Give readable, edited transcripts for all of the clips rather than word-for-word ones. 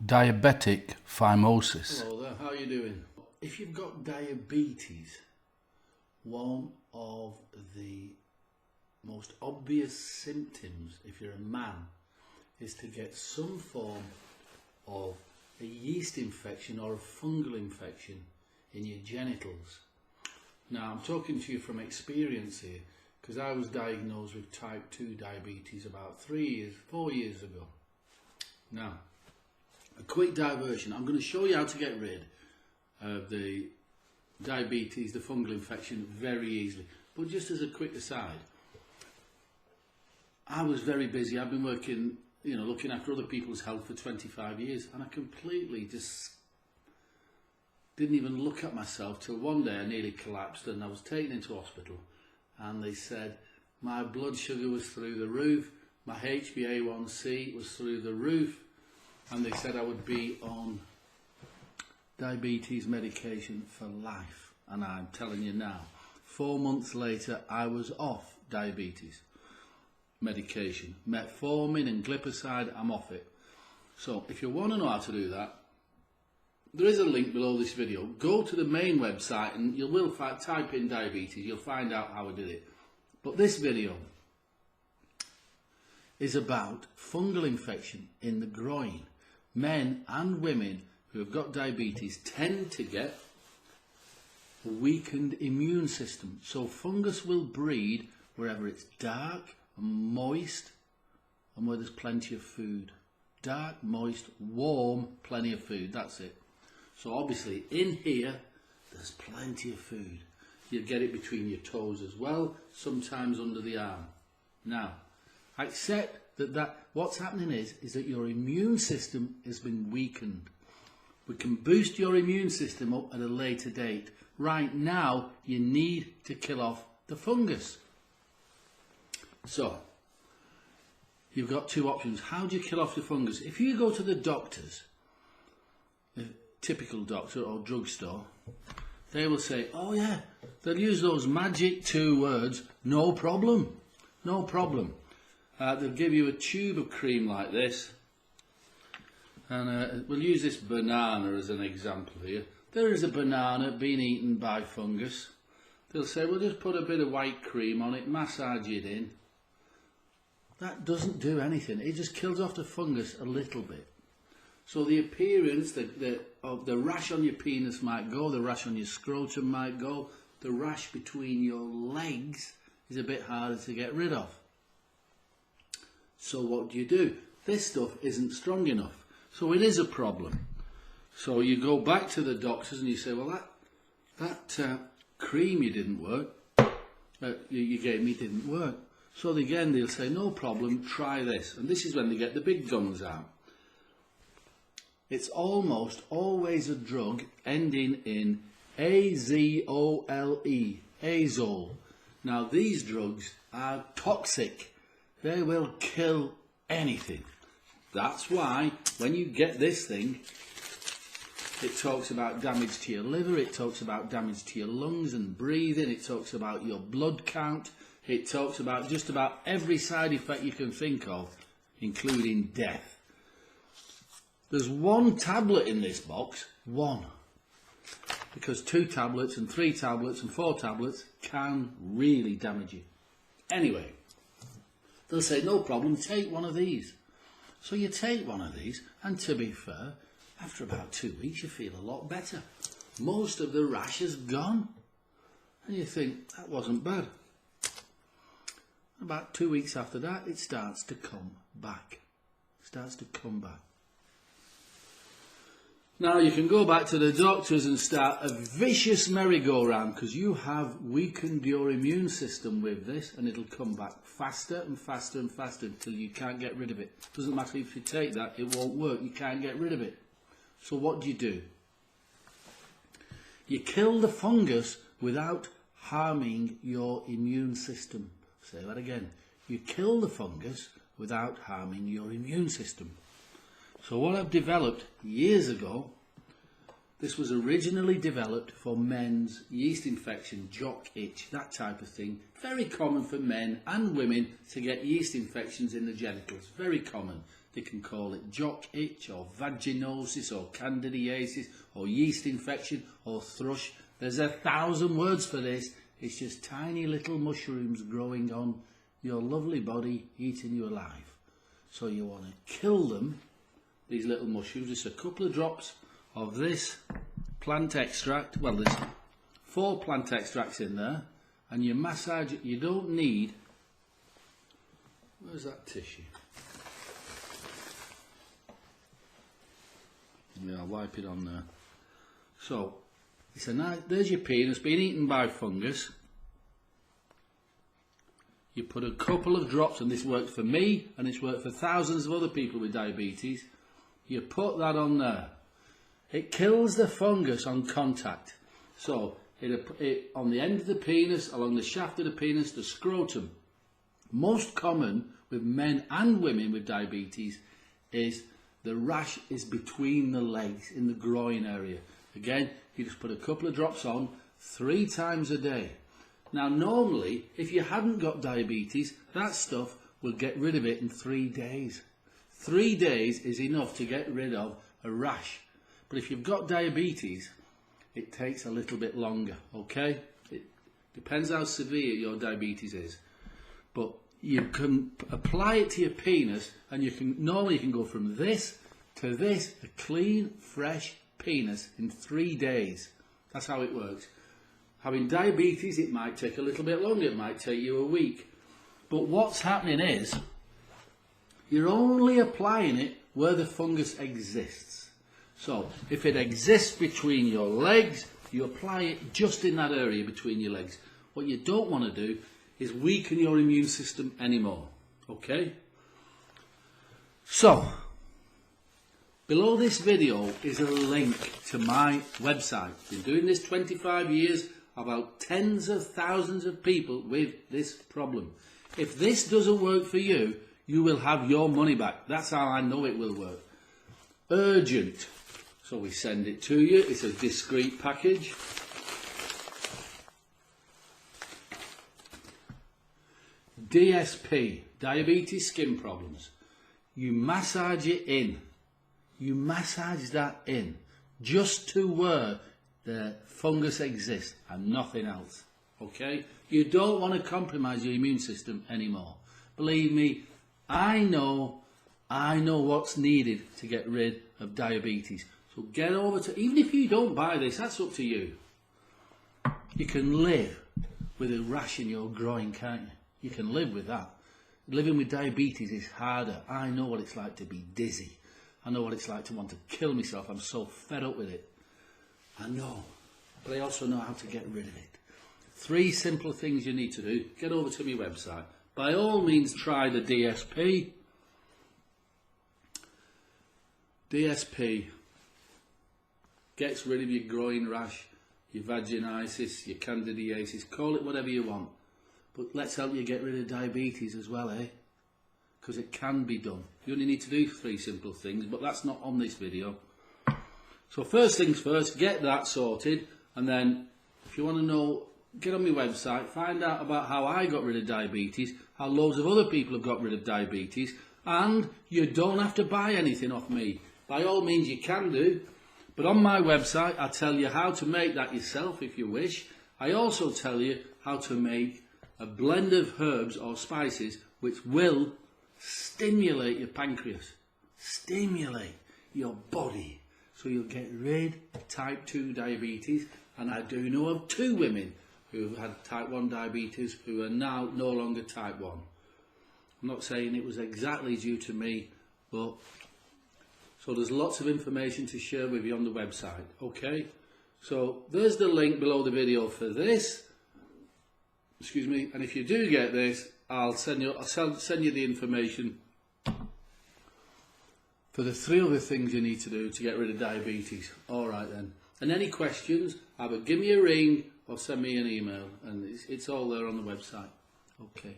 Diabetic Phimosis. Hello there, how are you doing? If you've got diabetes, one of the most obvious symptoms, if you're a man, is to get some form of a yeast infection or a fungal infection in your genitals. Now, I'm talking to you from experience here, because I was diagnosed with type 2 diabetes about 4 years ago. Now, a quick diversion. I'm going to show you how to get rid of the diabetes, the fungal infection, very easily. But just as a quick aside, I was very busy. I've been working, looking after other people's health for 25 years, and I completely just didn't even look at myself till one day I nearly collapsed, and I was taken into hospital, and they said my blood sugar was through the roof, my HbA1c was through the roof, and they said I would be on diabetes medication for life. And I'm telling you now, 4 months later, I was off diabetes medication. Metformin and glipizide, I'm off it. So if you want to know how to do that, there is a link below this video. Go to the main website and you will type in diabetes, you'll find out how I did it. But this video is about fungal infection in the groin. Men and women who have got diabetes tend to get a weakened immune system. So fungus will breed wherever it's dark and moist and where there's plenty of food. Dark, moist, warm, plenty of food, that's it. So obviously in here there's plenty of food. You get it between your toes as well, sometimes under the arm. Now, accept that what's happening is that your immune system has been weakened. We can boost your immune system up at a later date. Right now, you need to kill off the fungus. So, you've got two options. How do you kill off the fungus? If you go to the doctors, a typical doctor or drugstore, they will say, oh yeah, they'll use those magic 2 words, no problem, no problem. They'll give you a tube of cream like this, and we'll use this banana as an example here. There is a banana being eaten by fungus. They'll say, well, just put a bit of white cream on it, massage it in. That doesn't do anything. It just kills off the fungus a little bit. So the appearance of the rash on your penis might go, the rash on your scrotum might go, the rash between your legs is a bit harder to get rid of. So what do? This stuff isn't strong enough. So it is a problem. So you go back to the doctors and you say, well, that cream you didn't work, you gave me didn't work. So again, they'll say, no problem, try this. And this is when they get the big guns out. It's almost always a drug ending in azole, azole. Now these drugs are toxic. They will kill anything. That's why when you get this thing, it talks about damage to your liver, it talks about damage to your lungs and breathing, it talks about your blood count, it talks about just about every side effect you can think of, including death. There's 1 tablet in this box, 1. Because 2 tablets and 3 tablets and 4 tablets can really damage you. Anyway, they'll say, no problem, take one of these. So you take one of these, and to be fair, after about 2 weeks, you feel a lot better. Most of the rash is gone. And you think, that wasn't bad. About 2 weeks after that, it starts to come back. Now you can go back to the doctors and start a vicious merry-go-round because you have weakened your immune system with this, and it'll come back faster and faster and faster until you can't get rid of it. Doesn't matter if you take that, it won't work, you can't get rid of it. So what do? You kill the fungus without harming your immune system. Say that again. You kill the fungus without harming your immune system. So what I've developed years ago, this was originally developed for men's yeast infection, jock itch, that type of thing. Very common for men and women to get yeast infections in the genitals. Very common. They can call it jock itch or vaginosis or candidiasis or yeast infection or thrush. There's 1,000 words for this. It's just tiny little mushrooms growing on your lovely body, eating you alive. So you want to kill them, these little mushrooms. Just a couple of drops of this plant extract. Well, there's 4 plant extracts in there, and you massage it. You don't need, where's that tissue? Yeah, I'll wipe it on there. So it's a nice, there's your penis being eaten by fungus. You put a couple of drops, and this worked for me and it's worked for thousands of other people with diabetes. You put that on there. It kills the fungus on contact. So it on the end of the penis, along the shaft of the penis, the scrotum. Most common with men and women with diabetes is the rash is between the legs, in the groin area. Again, you just put a couple of drops on 3 times a day. Now normally, if you hadn't got diabetes, that stuff will get rid of it in 3 days. 3 days is enough to get rid of a rash. But if you've got diabetes, it takes a little bit longer, okay? It depends how severe your diabetes is. But you can apply it to your penis, and normally you can go from this to this, a clean, fresh penis in 3 days. That's how it works. Having diabetes, it might take a little bit longer. It might take you a week. But what's happening is, you're only applying it where the fungus exists. So, if it exists between your legs, you apply it just in that area between your legs. What you don't want to do is weaken your immune system anymore. Okay? So, below this video is a link to my website. I've been doing this 25 years, about tens of thousands of people with this problem. If this doesn't work for you, you will have your money back. That's how I know it will work. Urgent. So we send it to you. It's a discreet package. DSP, diabetes skin problems. You massage it in. You massage that in just to where the fungus exists and nothing else. Okay? You don't want to compromise your immune system anymore. Believe me, I know what's needed to get rid of diabetes. So get over to, even if you don't buy this, that's up to you. You can live with a rash in your groin, can't you? You can live with that. Living with diabetes is harder. I know what it's like to be dizzy. I know what it's like to want to kill myself. I'm so fed up with it. I know. But I also know how to get rid of it. 3 simple things you need to do. Get over to my website. By all means, try the DSP. DSP gets rid of your groin rash, your vaginitis, your candidiasis. Call it whatever you want. But let's help you get rid of diabetes as well, eh? Because it can be done. You only need to do 3 simple things, but that's not on this video. So first things first, get that sorted, and then if you want to know, get on my website, find out about how I got rid of diabetes, how loads of other people have got rid of diabetes, and you don't have to buy anything off me. By all means you can do, but on my website I tell you how to make that yourself if you wish. I also tell you how to make a blend of herbs or spices which will stimulate your pancreas, stimulate your body, so you'll get rid of type 2 diabetes. And I do know of 2 women who have had type 1 diabetes who are now no longer type 1. I'm not saying it was exactly due to me, but so there's lots of information to share with you on the website. Okay, so there's the link below the video for this. Excuse me, and if you do get this, I'll send you the information for the 3 other things you need to do to get rid of diabetes. All right then. And any questions, either give me a ring or send me an email, and it's all there on the website. Okay.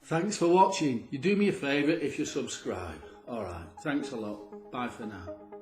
Thanks for watching. You do me a favour if you subscribe. All right. Thanks a lot. Bye for now.